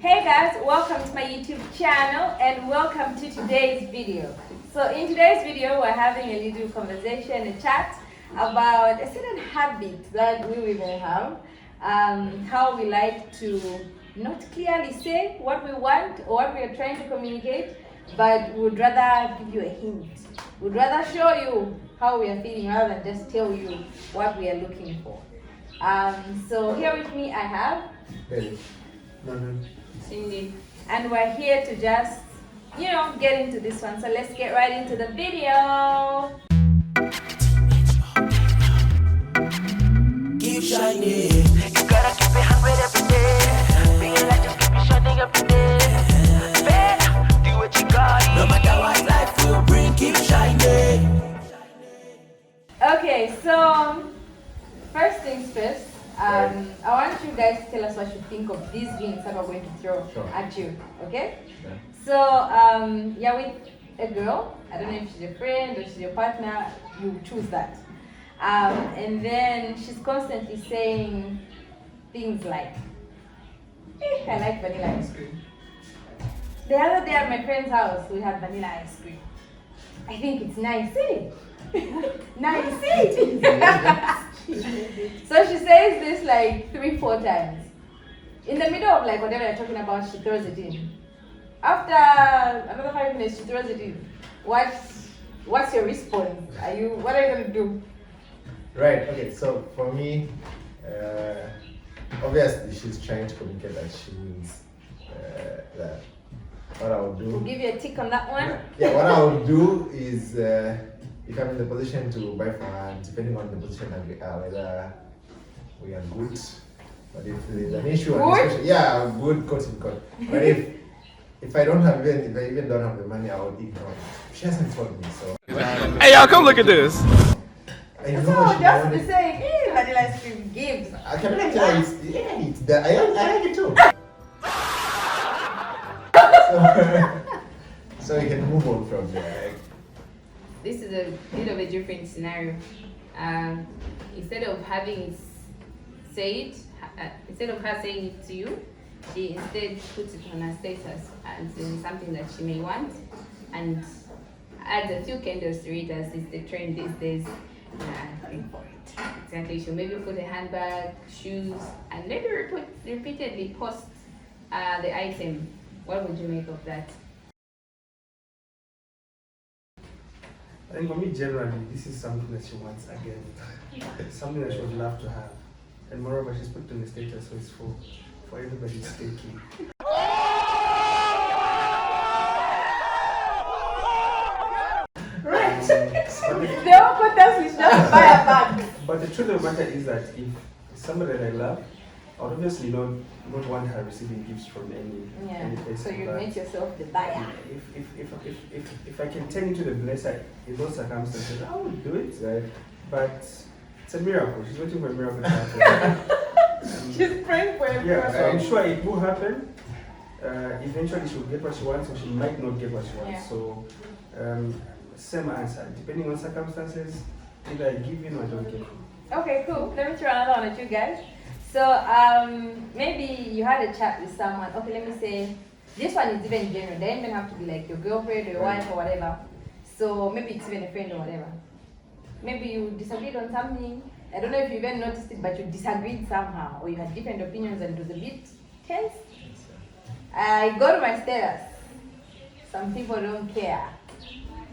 Hey guys, welcome to my YouTube channel and welcome to today's video. So in today's video, we're having a little conversation, a chat about a certain habit that we women have. How we like to not clearly say what we want or what we are trying to communicate, but we would rather give you a hint. We'd rather show you how we are feeling rather than just tell you what we are looking for. So here with me I have Hey. Cindy, and we're here to just, get into this one. So let's get right into the video. Keep shining. You gotta keep it hungry every day. Being like just keep it shining every day. Better do what you got. No matter what life will bring, keep shining. Okay, so first things first. I want you guys to tell us what you think of these drinks that we're going to throw at you. Okay? Yeah. So you're with a girl. I don't know if she's your friend or she's your partner. You choose that. And then she's constantly saying things like, I like vanilla ice cream. The other day at my friend's house, we had vanilla ice cream. I think it's nice, eh? Nice, eh? So she says this like 3-4 times. In the middle of like whatever you're talking about, she throws it in. After another 5 minutes, she throws it in. What's your response? What are you gonna do? Right, okay, so for me, obviously she's trying to communicate that she means that what I would do. We'll give you a tick on that one. Yeah, what I would do is if I'm in the position to buy for her, depending on the position that we are, whether we are good, but if there's an issue, good quote unquote. But if I don't have if I even don't have the money, I would ignore it. She hasn't told me, so. Hey y'all, come look at this. I know So she just wanted- to say, vanilla ice cream gives. I can tell you, it's that I like it too. So you can move on from there. This is a bit of a different scenario. Instead of instead of her saying it to you, she instead puts it on her status as in something that she may want, and adds a few candles to it, as is the trend these days. Think for it. Exactly. She'll maybe put a handbag, shoes, and maybe repeatedly post the item. What would you make of that? I think for me, generally, this is something that she wants again. Something that she would love to have. And moreover, she's put it on the status, so it's for everybody's taking. They don't put us, we should just buy a bag. But the truth of the matter is that if somebody that I love, I would obviously not want her receiving gifts from any place. So you but make yourself the buyer. if I can turn into the blesser in those circumstances, I would do it. Right? But it's a miracle. She's waiting for a miracle to happen. She's praying for everyone. Yeah, so I'm sure it will happen. Eventually she will get what she wants, or she might not get what she wants. Yeah. So, same answer. Depending on circumstances, either I give in or I don't give in. Okay, cool. Let me throw another one at you guys. So maybe you had a chat with someone. Okay, let me say this one is even general. They don't even have to be like your girlfriend or your wife or whatever. So maybe it's even a friend or whatever. Maybe you disagreed on something. I don't know if you even noticed it, but you disagreed somehow, or you had different opinions and it was a bit tense. I go to my status. Some people don't care.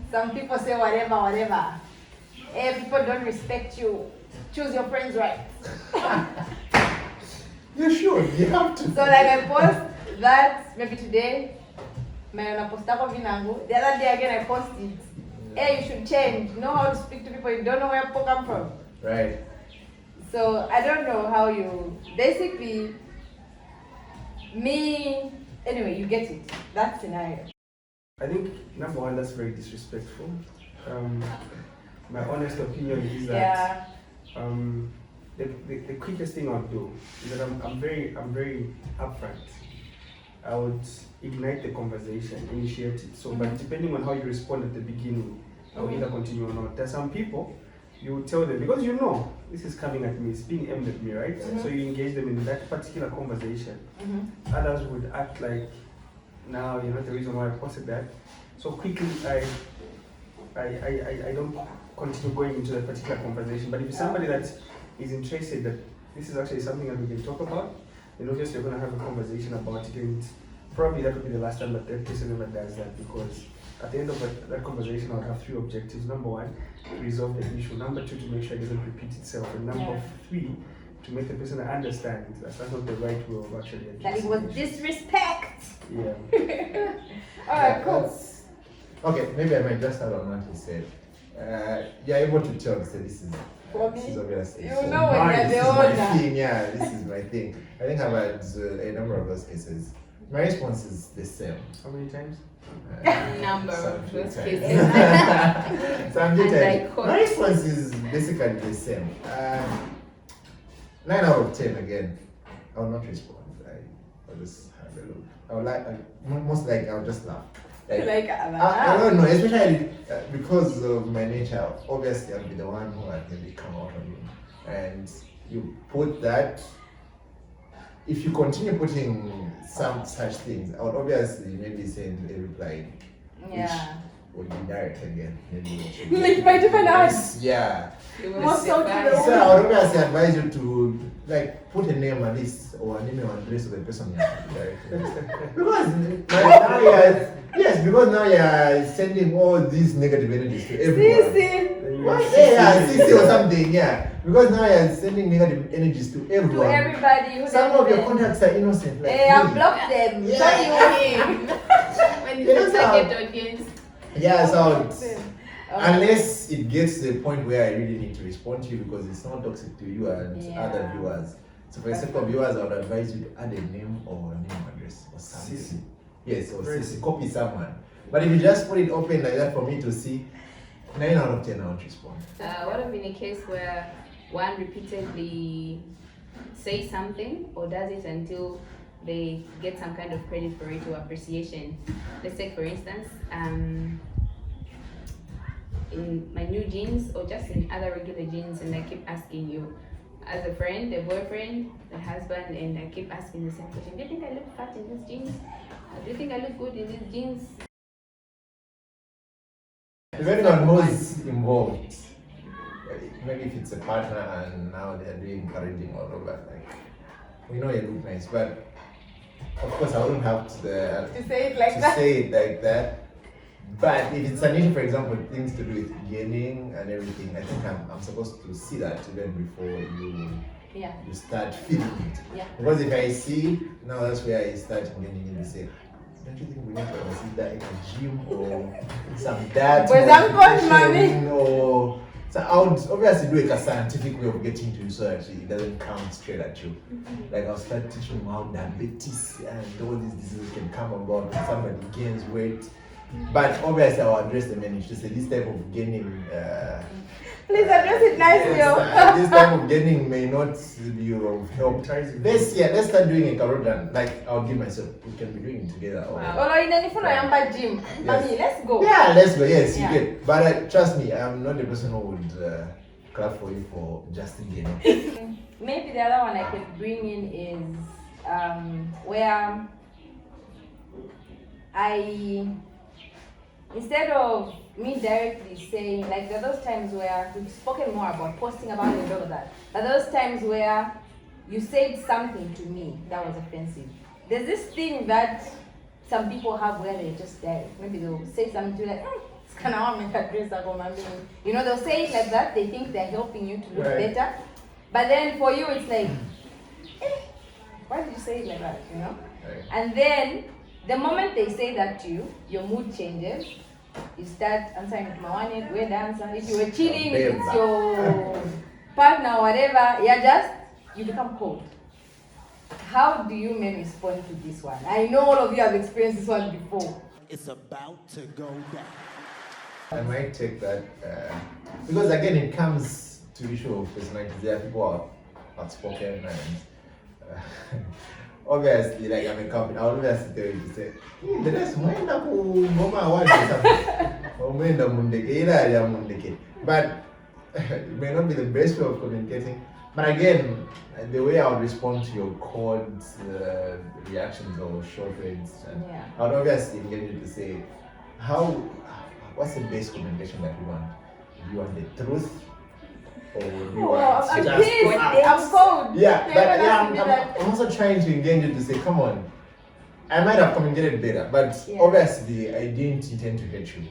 Some people say whatever. People don't respect you. Choose your friends right. You should, you have to. So like I post that maybe today, the other day again I post it. Hey, you should change. Know how to speak to people. You don't know where people come from. Right. So I don't know how you basically anyway, you get it. That scenario. I think number one, that's very disrespectful. My honest opinion is that the quickest thing I'll do is that I'm very upfront. I would ignite the conversation, initiate it. So, but depending on how you respond at the beginning, I will either continue or not. There's some people you tell them because this is coming at me, it's being aimed at me, right? So you engage them in that particular conversation. Others would act like, now you're not the reason why I posted that. So quickly, I don't continue going into that particular conversation. But if it's somebody that is interested that this is actually something that we can talk about, then obviously you're going to have a conversation about it. And probably that would be the last time that that person ever does that, because at the end of that conversation, I would have 3 objectives. Number 1, to resolve the issue. Number 2, to make sure it doesn't repeat itself. And number 3, to make the person understand that's not the right way of actually That it addressing was the issue. disrespect. Yeah. Alright, cool. Okay, maybe I might just add on what he said. You're able to tell that this is For this me, is obviously you so know when mine, you're this the is my owner. thing, yeah, this is my thing. I think I've had a number of those cases. My response is the same. How many times? Number Some of few those times. cases. Some few And I times. quote- My response is basically the same. 9 out of 10 again. I will not respond. I'll just have a look. I will most likely I'll just laugh. Like, I don't know, especially because of my nature. Obviously, I'll be the one who will maybe come out on you. And you put that. If you continue putting some such things, I would obviously maybe send a reply. yeah. Would be direct again. Maybe Like by different eyes. Yeah. It was Most of surprising. So I would obviously advise you to like put a name at least or an email address of the person you have to direct. Because now because now you're sending all these negative energies to everyone. See, What? Yeah, CC or something, yeah. Because now you're sending negative energies to to everyone. everybody who Some of your doesn't- contacts are innocent. Like Hey, I me. blocked them. Yeah. So you him. When You it's know a how- target audience. Yeah, so Um, unless it gets to the point where I really need to respond to you because it's not toxic to you and Yeah. other viewers. So for a set of viewers, I would advise you to add a name or a name address or something. CC. Yes, or Very CC. good. Copy someone. But if you just put it open like that for me to see, 9 out of 10 I won't respond. What if in a case where one repeatedly says something or does it until they get some kind of credit for it or appreciation? Let's take for instance, in my new jeans or just in other regular jeans, and I keep asking you as a friend, a boyfriend, a husband, and I keep asking the same question: do you think I look fat in these jeans? Do you think I look good in these jeans? Depending on who's involved, maybe if it's a partner and now they're doing parenting all over, like, we know you look nice, but of course I wouldn't have to say it like to that. say it like that. But if it's an issue, for example, things to do with gaining and everything, I think I'm supposed to see that even before Yeah. you start feeling it. Yeah. Because if I see, now that's where I start engaging in and say, don't you think we need to consider a gym or some diet Pues I'm going, modification or so I would obviously do like a scientific way of getting to you so that it doesn't come straight at you. Like I'll start teaching them how diabetes and all these diseases can come about when somebody gains weight. But obviously I'll address the main issue. To say this type of gaining Please address it nicely. this type of gaining may not be of help. Let's start doing a carrot run. Like I'll give myself, we can be doing it together. Or, Wow. Although in any phone I am by gym. Yes. Mami, let's go. Yeah, let's go. Yes, Yeah. you get. But trust me, I'm not the person who would clap for you for just gaining. Maybe the other one I could bring in is where instead of me directly saying, like there are those times where we've spoken more about posting about it and all of that, but those times where you said something to me that was offensive. There's this thing that some people have where they just direct. Maybe they'll say something to you like, it's kind of how I make a dress up on my being. You know, they'll say it like that. They think they're helping you to look Right. better. But then for you, it's like, why did you say it like that, you know? Right. And then the moment they say that to you, your mood changes. You start answering to Mawani, weird answer. If you were cheating, if it's your partner or whatever, you become cold. How do you men respond to this one? I know all of you have experienced this one before. It's about to go down. I might take that because again, it comes to issue of personality. There are people who are outspoken and obviously, like I'm a company, I would obviously tell you to say, the rest mwenda ku ngoma award or something. Or mwenda mundeke, ila ya mundeke. But it may not be the best way of communicating, but again, the way I would respond to your cold reactions or short words, Yeah. I would obviously engage you to say, what's the best communication that you want? Do you want the truth? Or do you want I'm just pissed. I'm cold. Yeah, You're but gonna yeah, ask me that. I'm also trying to engage you to say, come on. I might have communicated better, but Yeah. obviously I didn't intend to hurt you.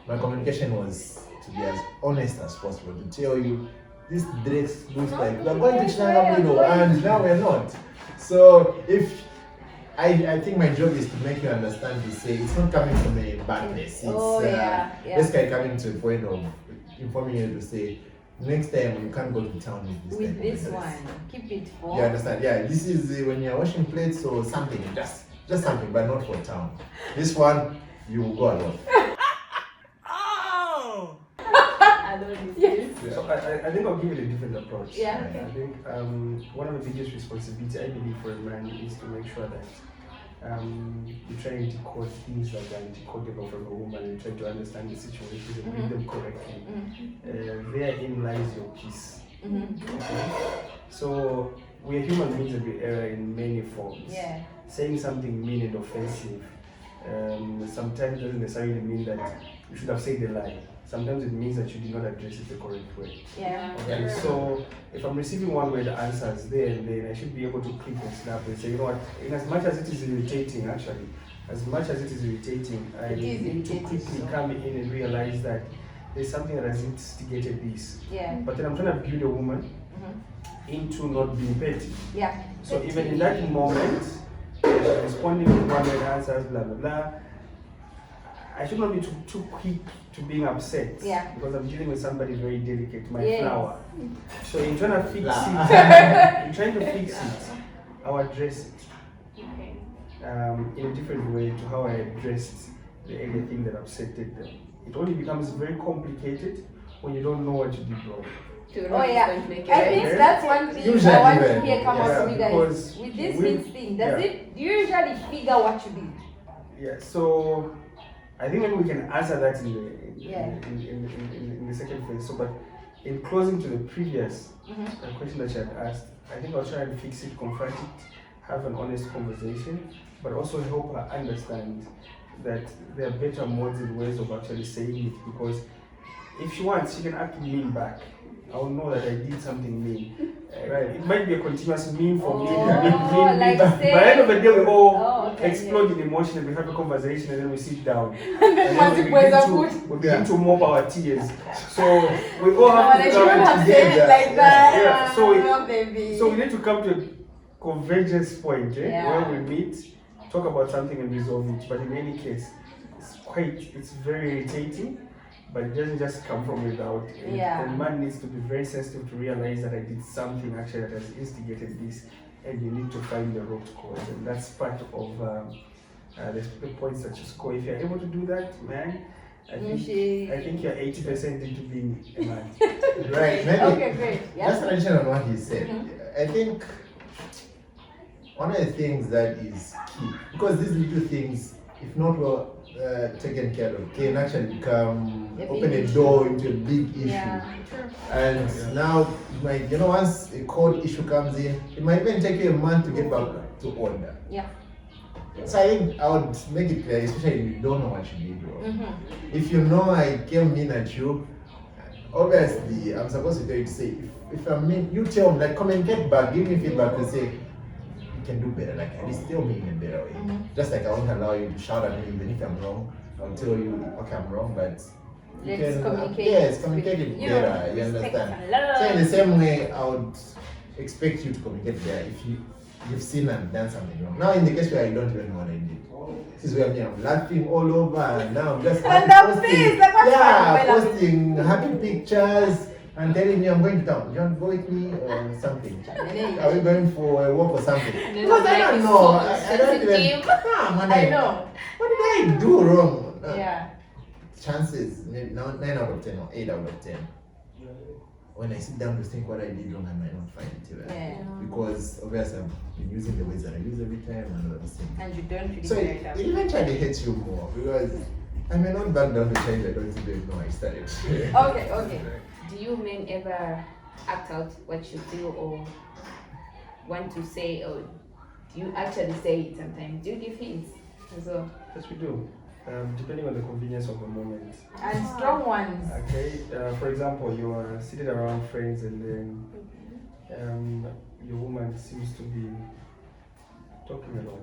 My communication was to be as honest as possible, to tell you this dress looks like we're going to Chinabwino and now we're not. So if I think my job is to make you understand, to say it's not coming from a bad place. It's yeah. this guy coming to a point of informing you to say, next time you can't go to town with With type of this dress. one, keep it for. You understand? Yeah, this is when you're washing plates or something, just something, but not for town. This one, you will go alone. I don't Yes. So I think I'll give it a different approach. Yeah, okay. I think one of the biggest responsibilities I believe for a man is to make sure that you try and decode things that are decodable from a woman and try to understand the situations and read them correctly. Therein lies your peace. Okay? So we are human beings and we err in many forms. Yeah. Saying something mean and offensive sometimes doesn't necessarily mean that you should have said a lie. Sometimes it means that you did not address it the correct way. Yeah. Okay, so if I'm receiving one-word answers there and then, I should be able to click and snap and say, you know what, in as much as it is irritating, actually, as much as it is irritating, I It is need to irritating, quickly so. come in and realize that there's something that has instigated this. Yeah. But then I'm trying to build a woman into not being petty. Yeah. So even in that moment, responding with one-word answers, blah, blah, blah, I should not be too quick to being upset. Yeah. Because I'm dealing with somebody very delicate, my Yes. flower. So in trying to fix it, I'll address it Okay. in a different way to how I addressed the earlier thing that upset them. It only becomes very complicated when you don't know what you did wrong. Oh yeah, I think that's one thing Usually, I want to even, hear come yeah, out from you guys. because With this we- mixed thing, does yeah. it usually figure what you did? Yeah, so I think maybe we can answer that in the Yeah. in the second phase. So, but in closing to the previous question that you had asked, I think I'll try and fix it, confront it, have an honest conversation, but also help her understand that there are better modes and ways of actually saying it. Because if she wants, she can actually mean back. I'll know that I did something mean. Right? It might be a continuous mean for me. Oh, mean, like but by say- the end of the day, we all Oh, okay, explode in emotion and we have a conversation and then we sit down. And then And then we begin to mop our tears. So we all have I to shouldn't come have said it together. like that. Yeah. No, baby. So we need to come to a convergence point Yeah. where we meet, talk about something and resolve it. But in any case, it's very irritating, but it doesn't just come from without. And, Yeah. and man needs to be very sensitive to realize that I did something actually that has instigated this, and you need to find the root cause. And that's part of the points that you score. If you're able to do that, man, I think you're 80% into being a man. Right, maybe. Okay, great. Yeah. Just an addition on what he said. I think one of the things that is key, because these little things, if not well taken care of, can actually become A big open a issue. door into a big issue. Yeah. And now, like, once a court issue comes in, it might even take you a month to get back to order. Yeah. So I think I would make it clear, especially if you don't know what you did wrong. If you know I came in at you, obviously I'm supposed to tell you to say, if I mean, you tell me, like, communicate back, give me feedback and say, you can do better, like, at least tell me in a better way. Just like I won't allow you to shout at me even if I'm wrong. I'll tell you, okay, I'm wrong, but you Let's can, communicate yes, communicate it you know, better, you respect understand? and love. So in the same way, I would expect you to communicate better if you've seen and done something wrong. Now in the case where I don't even know what I did, this is where I'm laughing all over and now I'm just And I'm pissed, like, what's wrong? posting happy pictures and telling me I'm going to town. You want to go with me or something? Are we going for a walk or something? Because I don't know. I don't even. Man, I know. What did I do wrong? Yeah. Chances, maybe 9 out of 10 or 8 out of 10. When I sit down to think what I did wrong, I might not find it too. Yeah. Because obviously I've been using the words that I use every time and all those things. And you don't really So care it about eventually hits you more because I may not back down to change. I don't even know I started. Okay, okay. do you men ever act out what you feel or want to say, or do you actually say it sometimes? Do you give hints as well? Yes, we do. Depending on the convenience of the moment. And strong ones. Okay, for example, you are sitting around friends and then your woman seems to be talking a lot.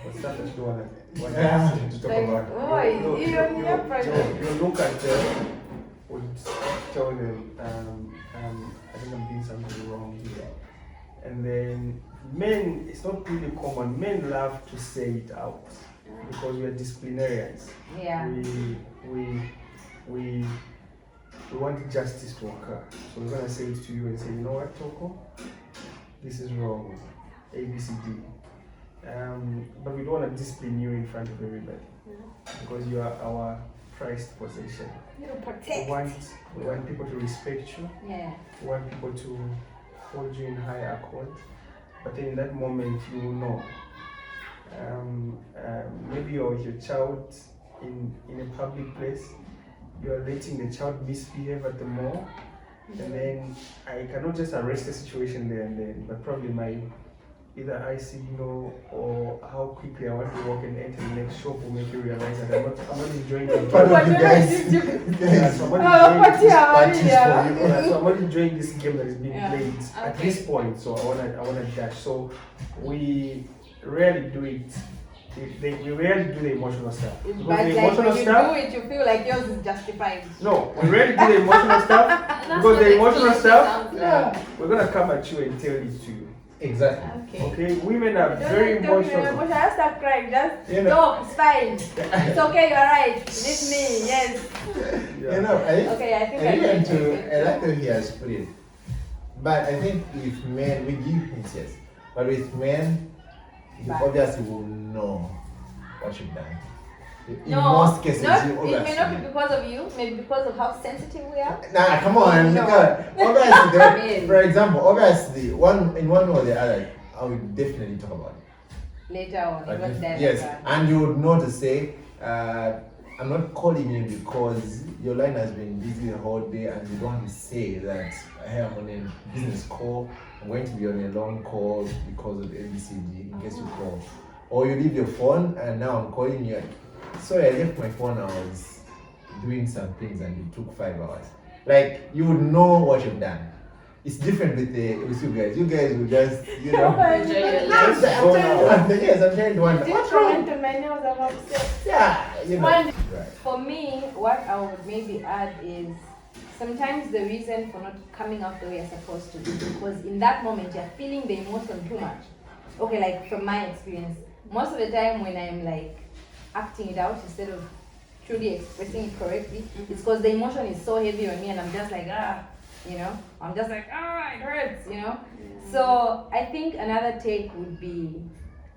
But stuff that you don't want to talk Like, about. oh, you're private. You look at them, would tell them, I think I'm doing something wrong here. And then men, it's not really common, men love to say it out because we are disciplinarians. Yeah. We want justice to occur. So we're gonna say it to you and say, you know what, Toko? This is wrong. A, B, C, D. But we don't want to discipline you in front of everybody because you are our prized possession. You protect. We want people to respect you. Yeah. We want people to hold you in high accord. But then in that moment, you will know. Maybe you're with your child in a public place. You are letting the child misbehave at the mall. And then I cannot just arrest the situation there and then, but probably my either eye signal or how quickly I want to walk and enter the next shop will make you realize that I'm not enjoying the Part of you guys. Yeah, so I'm not enjoying Parties for you. so I'm not enjoying this game that is being Yeah. played at Okay. this point. So I wanna dash. So we rarely do it. We rarely do the emotional stuff. But Because like the emotional when you stuff. do it, you feel like yours is justified. No, we rarely do the emotional stuff because what the emotional excuses stuff. sound Yeah, we're gonna come at you and tell it to you. Exactly. Okay. Okay, women are Don't very like talking emotional. emotion. I start crying. Just You know- no, it's fine. It's okay. You're right. It's me. Yes. You know, Okay, I think I even get to, it. I like how he has put it. But I think with men, we give hints, yes. But with men, you But- obviously will know what you've done. In No, most cases, not, you it obviously may not be because of you. Maybe because of how sensitive we are. Nah, come on. No. Look at, obviously, Yes. for example, obviously, in one way or the other, I would definitely talk about it. Later on, it was that. Yes, and you would know to say, I'm not calling you because your line has been busy the whole day and you don't want to say that, hey, I'm on a business call, I'm going to be on a long call because of ABCD in case you call. Or you leave your phone and now I'm calling you. Sorry, I left my phone, I was doing some things and it took 5 hours. Like, you would know what you've done. It's different with you guys. You guys will just, you know. Enjoy your life. I'm trying to wonder. Yes, I'm trying to wonder. Did What's you wrong? come into my nails? I'm upset. Yeah, you know. One- Right. For me, what I would maybe add is sometimes the reason for not coming out the way you're supposed to is because in that moment you're feeling the emotion too much. Okay, like from my experience, most of the time when I'm like acting it out instead of truly expressing it correctly, it's because the emotion is so heavy on me and I'm just like, you know, I'm just like, it hurts, you know. So I think another take would be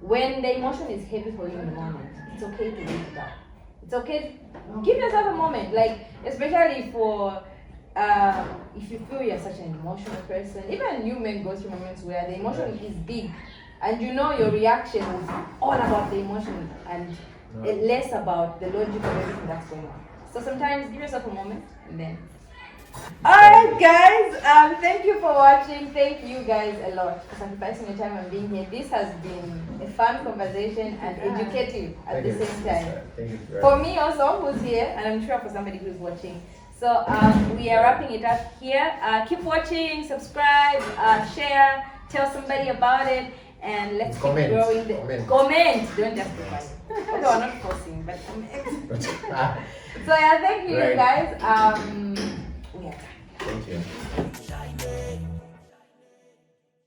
when the emotion is heavy for you in the moment, it's okay to wait it out. It's okay. Give yourself a moment, like especially for if you feel you're such an emotional person. Even you men go through moments where the emotion is big, and you know your reaction is all about the emotion and less about the logic of everything that's going on. So sometimes give yourself a moment and then. Alright guys, thank you for watching. Thank you guys a lot for sacrificing your time and being here. This has been a fun conversation and educative at the same time. Thank you. For me also, who's here, and I'm sure for somebody who's watching. So we are wrapping it up here. Keep watching, subscribe, share, tell somebody about it, and let's Comment. keep growing. Comment. Don't just be quiet. Okay, we're not forcing, but comment. So yeah, thank you Right. guys. We are done. Thank you.